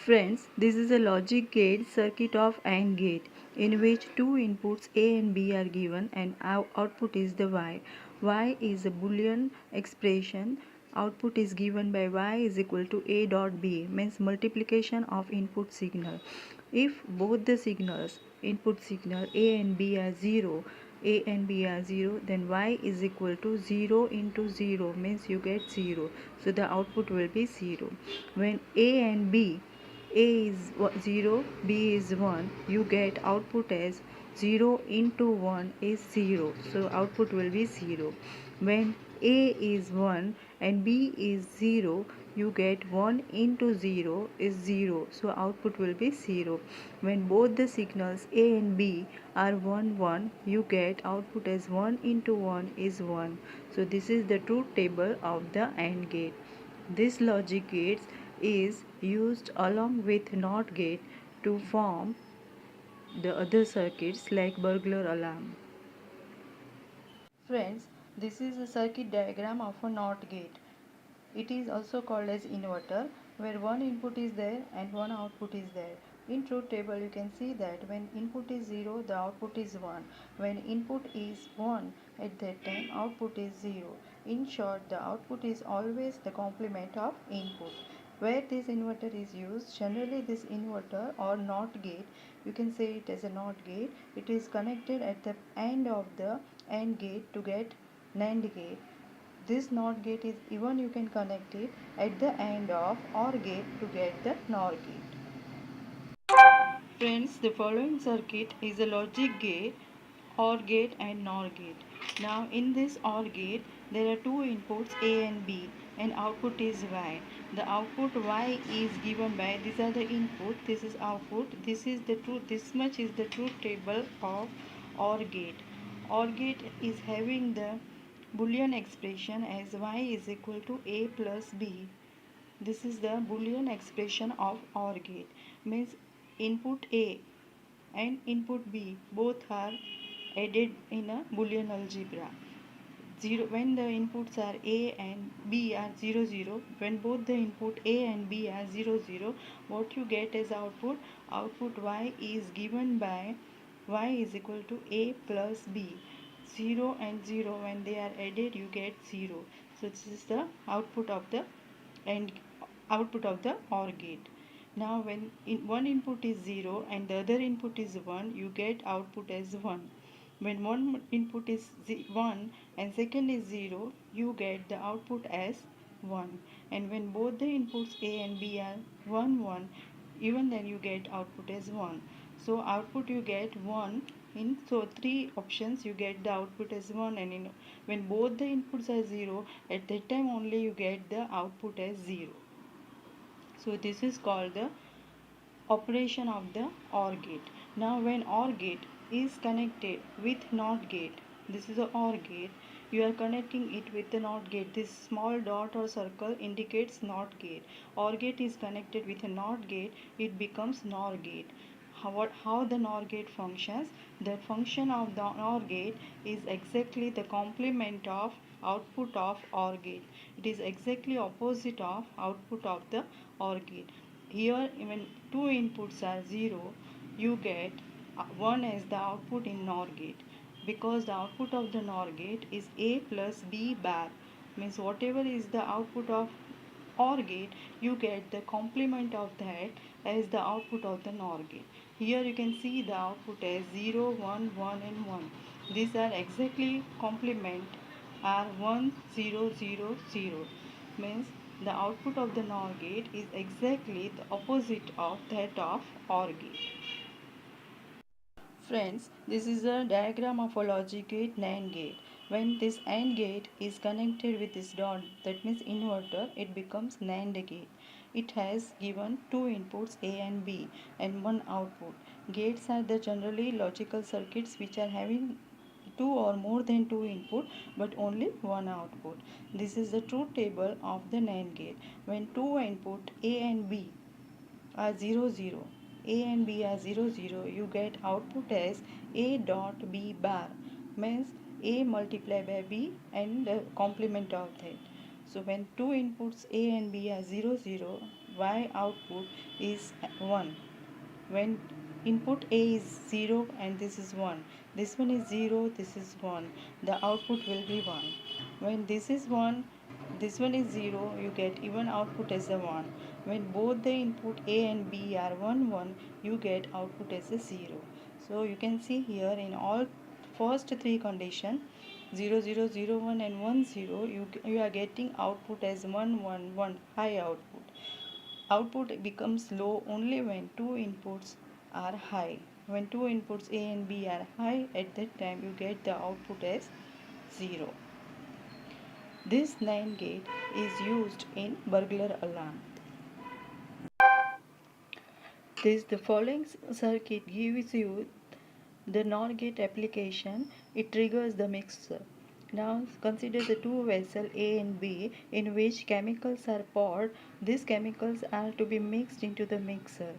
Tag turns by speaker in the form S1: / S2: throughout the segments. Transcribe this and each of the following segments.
S1: Friends, this is a logic gate circuit of AND gate in which two inputs A and B are given and output is the Y. Y is a Boolean expression. Output is given by Y is equal to A dot B, means multiplication of input signal. If both the signals, input signal A and B are 0, A and B are 0, then Y is equal to 0 into 0, means you get 0. So the output will be 0. When A and B, A is 0, B is 1, you get output as 0 into 1 is 0, so output will be 0. When A is 1 and B is 0, you get 1 into 0 is 0, so output will be 0. When both the signals A and B are 1 1, you get output as 1 into 1 is 1. So this is the truth table of the AND gate. This logic gates is used along with NOT gate to form the other circuits like burglar alarm. Friends, this is a circuit diagram of a NOT gate. It is also called as inverter, where one input is there and one output is there. In truth table you can see that when input is 0, the output is 1. When input is 1, at that time output is 0. In short, the output is always the complement of input. Where this inverter is used, generally this inverter or NOT gate, you can say it as a NOT gate, it is connected at the end of the AND gate to get NAND gate. This NOT gate is even you can connect it at the end of OR gate to get the NOR gate. Friends, the following circuit is a logic gate, OR gate and NOR gate. Now in this OR gate, there are two inputs A and B and output is Y. The output Y is given by, these are the input, this is output, this is the truth, this much is the truth table of OR gate. OR gate is having the Boolean expression as Y is equal to A plus B. This is the Boolean expression of OR gate, means input A and input B both are added in a Boolean algebra. 0 when the inputs are A and B are 0 0, when both the input A and B are 0 0, what you get as output Y is given by Y is equal to A plus B. 0 and 0, when they are added you get 0. So this is the output of the and output of the OR gate. Now when one input is 0 and the other input is 1, you get output as 1. When one input is 1 and second is 0, you get the output as 1. And when both the inputs A and B are 1 1, even then you get output as 1. So output you get 1 in, so three options you get the output as 1, and when both the inputs are 0, at that time only you get the output as 0. So this is called the operation of the OR gate. Now when OR gate is connected with NOT gate, this is a OR gate, you are connecting it with the NOT gate. This small dot or circle indicates NOT gate. OR gate is connected with a NOT gate, it becomes NOR gate. How the NOR gate functions? The function of the NOR gate is exactly the complement of output of OR gate. It is exactly opposite of output of the OR gate. Here when two inputs are 0, you get 1 as the output in NOR gate, because the output of the NOR gate is A plus B bar, means whatever is the output of OR gate, you get the complement of that as the output of the NOR gate. Here you can see the output as 0 1 1 and 1. These are exactly complement are 1 0 0 0, means the output of the NOR gate is exactly the opposite of that of OR gate. Friends, this is a diagram of a logic gate NAND gate. When this AND gate is connected with this dot, that means inverter, it becomes NAND gate. It has given two inputs A and B and one output. Gates are the generally logical circuits which are having two or more than two input but only one output. This is the truth table of the NAND gate. When two input A and B are 0 0, A and B are 0 0, you get output as A dot B bar, means A multiplied by B and the complement of that. So when two inputs A and B are 0 0, Y output is 1. When input A is 0 and this is 1, this one is 0, this is 1, the output will be 1. When this is 1, this one is 0, you get even output as a 1. When both the input A and B are 1 1, you get output as a 0. So you can see here in all first three conditions 0 0 0 1 and 1 0, you are getting output as 1 1 1, high output. Output becomes low only when two inputs are high. When two inputs A and B are high, at that time you get the output as 0. This NAND gate is used in burglar alarm. The following circuit gives you the NOR gate application. It triggers the mixer. Now consider the two vessels A and B in which chemicals are poured. These chemicals are to be mixed into the mixer.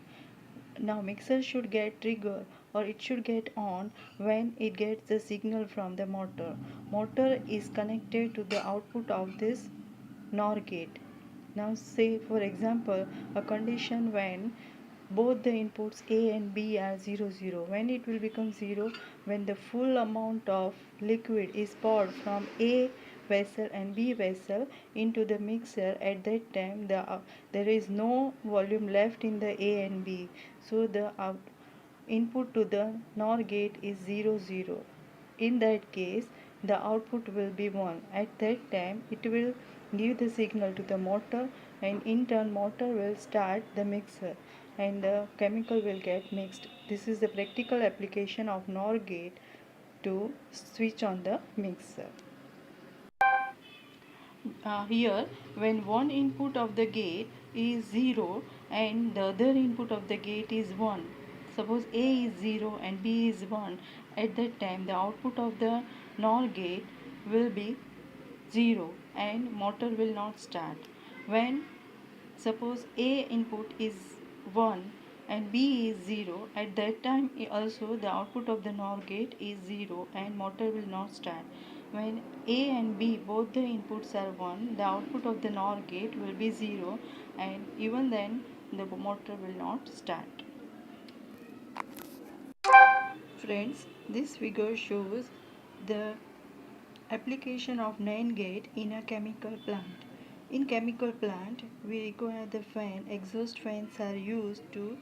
S1: Now mixer should get trigger or it should get on when it gets the signal from the motor. Motor is connected to the output of this NOR gate. Now say for example a condition when both the inputs A and B are 0 0. When it will become 0? When the full amount of liquid is poured from A vessel and B vessel into the mixer. At that time there is no volume left in the A and B, so the input to the NOR gate is 0 0. In that case the output will be 1. At that time it will give the signal to the motor, and in turn motor will start the mixer and the chemical will get mixed. This is the practical application of NOR gate to switch on the mixer. Here when one input of the gate is 0 and the other input of the gate is 1, suppose A is 0 and B is 1, at that time the output of the NOR gate will be 0 and motor will not start. When suppose A input is 1 and B is 0, at that time also the output of the NOR gate is 0 and motor will not start. When A and B both the inputs are 1, the output of the NOR gate will be 0 and even then the motor will not start. Friends, this figure shows the application of NAND gate in a chemical plant. In chemical plant, we require the fan. Exhaust fans are used to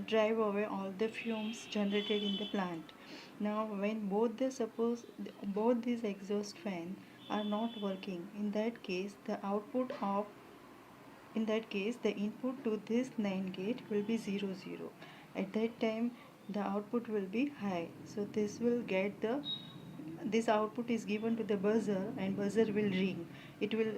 S1: drive away all the fumes generated in the plant. Now, when both these exhaust fans are not working, in that case the input to this NAND gate will be 0 0. At that time the output will be high, so this output is given to the buzzer and buzzer will ring. It will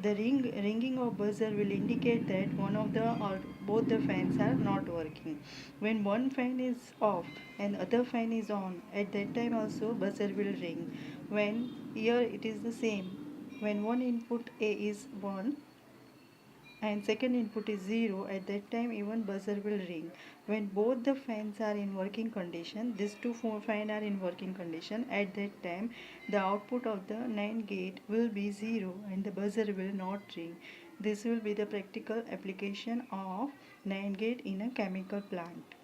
S1: the ringing of buzzer will indicate that one of the or both the fans are not working. When one fan is off and other fan is on, at that time also buzzer will ring. When here it is the same, when one input A is 1 and second input is 0, at that time even buzzer will ring. When both the fans are in working condition, these two fans are in working condition, at that time the output of the NAND gate will be 0 and the buzzer will not ring. This will be the practical application of NAND gate in a chemical plant.